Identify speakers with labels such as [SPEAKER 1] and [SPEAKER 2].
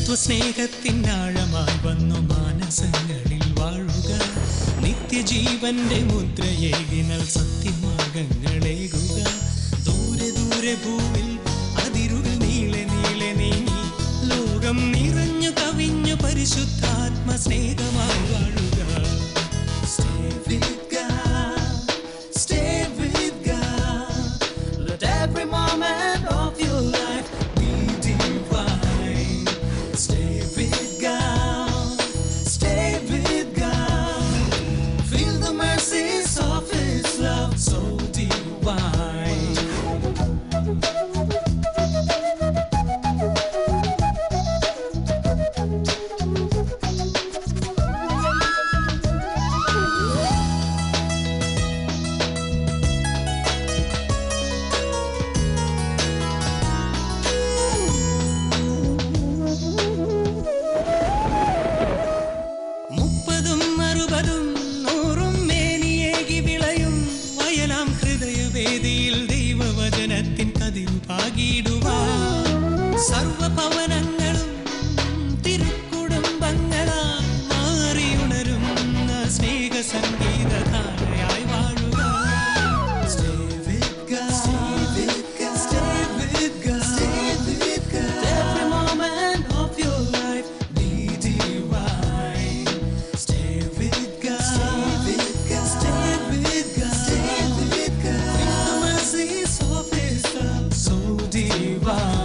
[SPEAKER 1] തത്വസ്നേഹത്തിനാഴമായി വന്നു മാനസങ്ങളിൽ വാഴുക. നിത്യജീവന്റെ മുദ്രയേകിനാൽ സത്യമാർഗങ്ങളേകുക. ദൂരെ ദൂരെ ഭൂവിൽ അതിരുകൾ നീളെ നീളെ നീങ്ങി ലോകം നിറഞ്ഞു കവിഞ്ഞു പരിശുദ്ധാത്മ സ്നേഹമായി വാഴുക. Stay with God, stay with God. Let every moment of your life be divine. Stay with God, stay with God. Feel the mercies of His love so divine. ദൈവവചനത്തിൻ കതിരു പാകിടുവാൻ സർവഭവനങ്ങളും തിരുക്കുടുംബങ്ങളാൽ മാറിയുണരുന്ന സ്നേഹ സംഗീതധാരയായി വാഴുക. Stay with God, stay with God, stay with God, stay with God. Every moment of your life be divine. Stay with God, stay with God, stay with God, stay with God. So divine.